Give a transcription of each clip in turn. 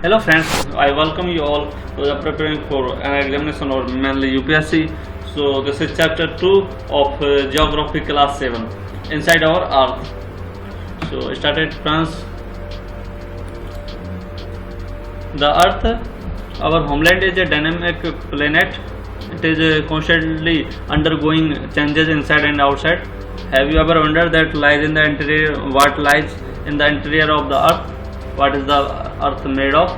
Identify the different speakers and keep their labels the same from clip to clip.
Speaker 1: Hello friends, I welcome you all to the preparing for an examination or mainly UPSC. So this is chapter 2 of Geography class 7 inside our earth. So started France. The earth, our homeland, is a dynamic planet. It is constantly undergoing changes inside and outside. Have you ever wondered that lies in the interior, what lies in the interior of the earth? What is the earth made of?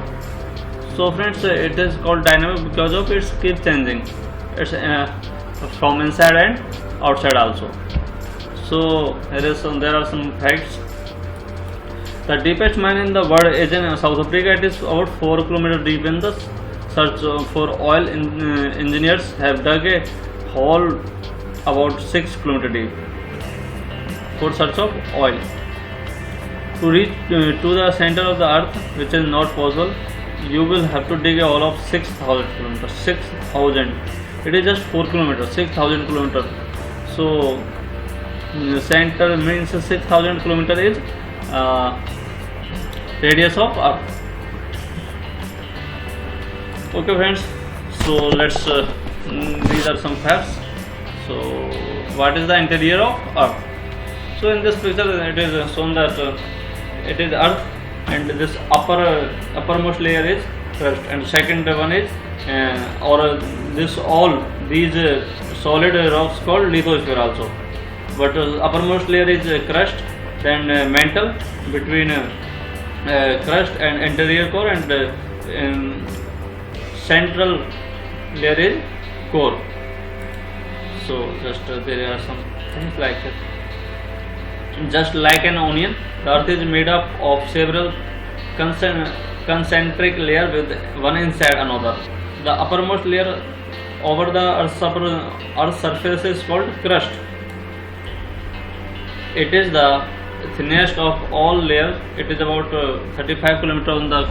Speaker 1: So friends, it is called dynamic because of its keep changing. It's from inside and outside also. So there are some facts. The deepest mine in the world is in South Africa. It is about 4 kilometers deep. In the search for oil, engineers have dug a hole about 6 kilometers deep for search of oil. To reach to the center of the earth, which is not possible, you will have to dig a hole of 6,000 kilometers. 6,000. It is just 4 kilometers. 6,000 kilometers. So center means 6,000 kilometers is radius of earth. Okay friends, so let's these are some facts. So what is the interior of earth? So in this picture it is shown that it is earth, and this uppermost layer is crust, and second one is this all these solid rocks called lithosphere also. But uppermost layer is crust, then mantle between crust and interior core, and central layer is core. So just there are some things like that. Just like an onion, the earth is made up of several concentric layers with one inside another. The uppermost layer over the Earth's surface is called crust. It is the thinnest of all layers. It is about 35 kilometers on the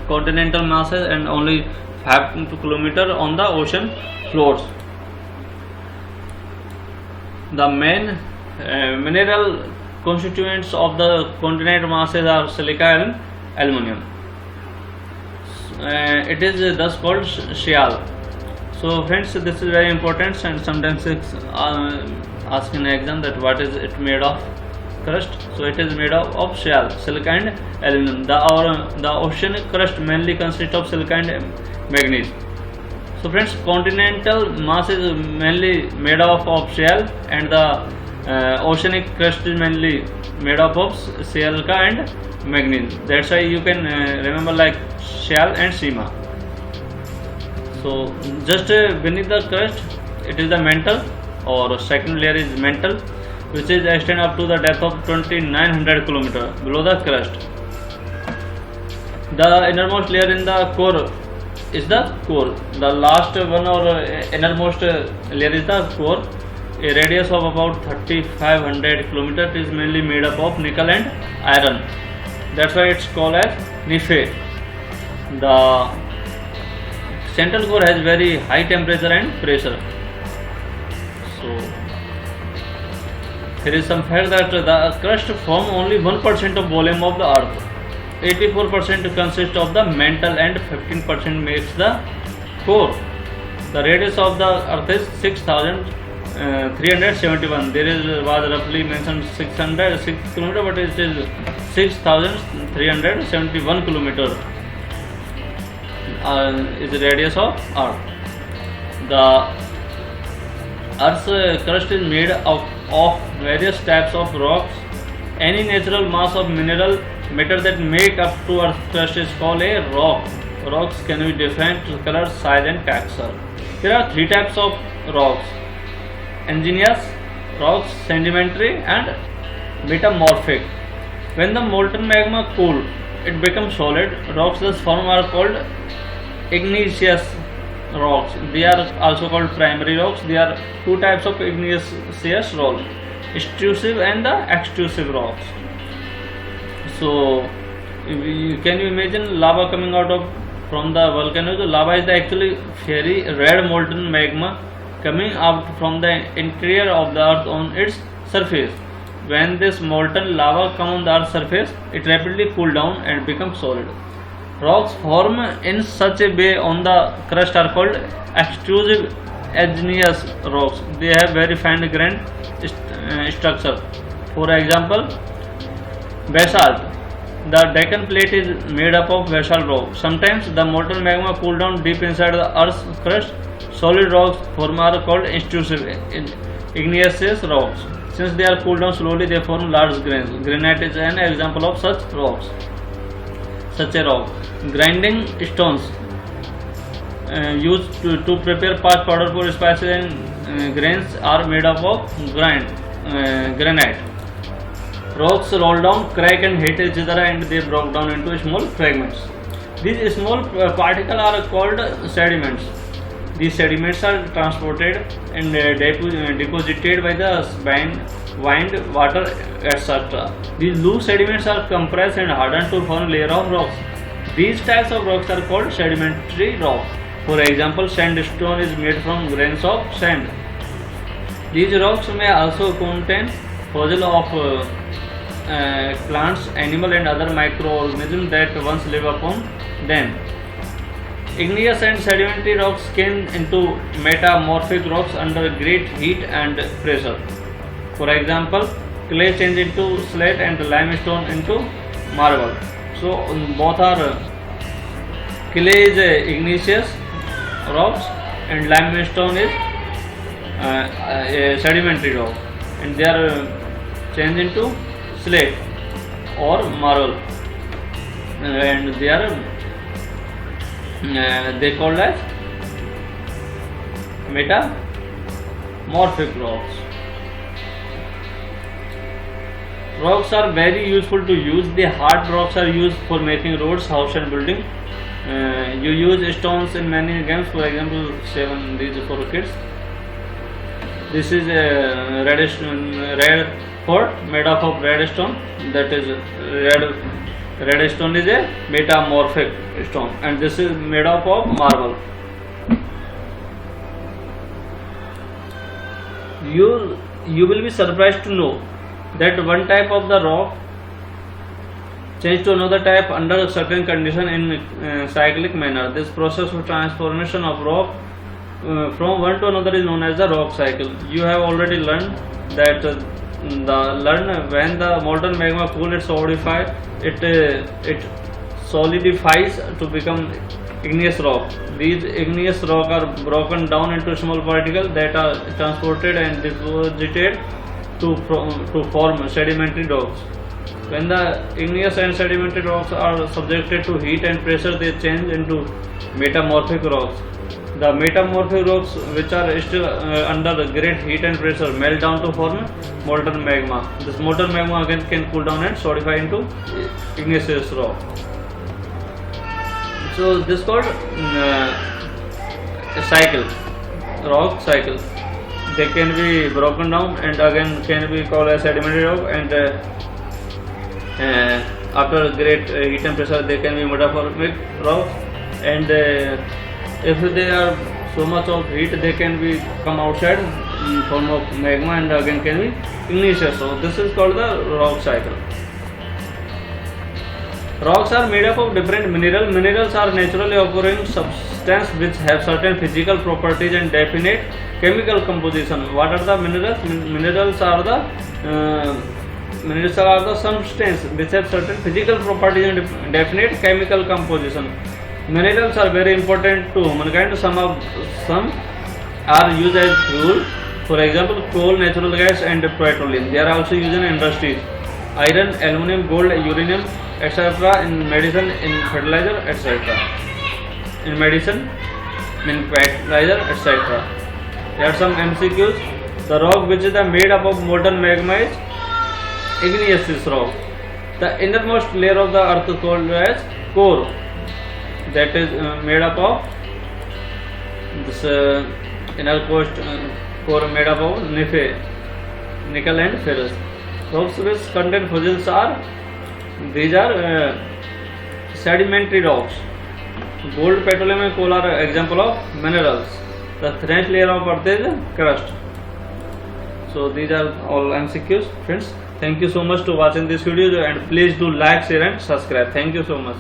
Speaker 1: continental masses, and only 5 kilometers on the ocean floors. The main mineral constituents of the continent masses are silica and aluminum. It is thus called shale. So friends, this is very important, and sometimes it's asked in exam that what is it made of? Crust. So it is made of shale, silica and aluminum. The oceanic crust mainly consists of silica and manganese. So friends, continental mass is mainly made of shale, and the oceanic crust is mainly made up of silica and manganese. That's why you can remember like shale and sima. So just beneath the crust, it is the mantle, or second layer is mantle, which is extend up to the depth of 2,900 kilometers below the crust. The innermost layer in the core is the core. The last one or innermost layer is the core. A radius of about 3,500 kilometers is mainly made up of nickel and iron. That's why it's called as Nephi. The central core has very high temperature and pressure. So here is some fact that the crust form only 1% of volume of the earth. 84% consists of the mantle, and 15% makes the core. The radius of the earth is 6,371. There was roughly mentioned 606 kilometers, but it is 6,371 kilometers is the radius of earth. The earth's crust is made of various types of rocks. Any natural mass of mineral matter that make up to earth's crust is called a rock. Rocks can be different color, size and texture. There are 3 types of rocks: igneous rocks, sedimentary and metamorphic. When the molten magma cool, it becomes solid. Rocks thus formed are called igneous rocks. They are also called primary rocks. There are 2 types of igneous rocks: intrusive and the extrusive rocks. So can you imagine lava coming out from the volcano? The lava is actually very red molten magma coming out from the interior of the earth on its surface. When this molten lava comes on the earth's surface, it rapidly cools down and becomes solid. Rocks form in such a way on the crust are called extrusive igneous rocks. They have very fine grained structure. For example, basalt. The Deccan Plate is made up of basalt rock. Sometimes the molten magma cool down deep inside the Earth's crust. Solid rocks form are called intrusive igneous rocks. Since they are cooled down slowly, they form large grains. Granite is an example of such rocks. Such a rock. Grinding stones used to prepare parched powder for spices and grains are made up of granite. Rocks roll down, crack and hit each other and they broke down into small fragments. These small particles are called sediments. These sediments are transported and deposited by the wind, water, etc. These loose sediments are compressed and hardened to form a layer of rocks. These types of rocks are called sedimentary rock. For example, sandstone is made from grains of sand. These rocks may also contain fossils of plants, animals and other microorganisms that once lived upon them. Igneous and sedimentary rocks can into metamorphic rocks under great heat and pressure. For example, clay change into slate and limestone into marble. So both are clay is igneous rocks and limestone is a sedimentary rock, and they are changed into slate or marble, and they are they called as metamorphic rocks. Rocks are very useful to use. The hard rocks are used for making roads, house and building. You use stones in many games. For example, 7 these for kids. This is a red fort made up of red stone. That is red stone is a metamorphic stone, and this is made up of marble. You will be surprised to know that one type of the rock change to another type under certain condition in cyclic manner. This process of transformation of rock from one to another is known as the rock cycle. You have already learned that when the molten magma cools, it solidifies to become igneous rock. These igneous rock are broken down into small particles that are transported and deposited to form sedimentary rocks. When the igneous and sedimentary rocks are subjected to heat and pressure, they change into metamorphic rocks. The metamorphic rocks, which are still under great heat and pressure, melt down to form molten magma. This molten magma again can cool down and solidify into igneous rock. So this is called a cycle, rock cycle. They can be broken down and again can be called as sedimentary rock, and after great heat and pressure they can be metamorphic rock, and if they are so much of heat they can be come outside in form of magma and again can be igneous. So this is called the rock cycle. Rocks are made up of different minerals. Minerals are naturally occurring substances which have certain physical properties and definite chemical composition. What are the minerals? Minerals are the substances which have certain physical properties and definite chemical composition. Minerals are very important to humankind. Some are used as fuel. For example, coal, natural gas, and petroleum. They are also used in industries. Iron, aluminum, gold, uranium, etc. In medicine, in fertilizer, etc. In medicine, in fertilizer, etc. There are some MCQs. The rock which is made up of molten magma is igneous rock. The innermost layer of the earth is called as core. That is made up of this inner core made up of nickel and ferrous. Rocks which contain fossils are sedimentary rocks. Gold, petroleum and coal are example of minerals. The thinner layer of earth is crust. So these are all MCQs, friends. Thank you so much to watching this video, and please do like, share and subscribe. Thank you so much.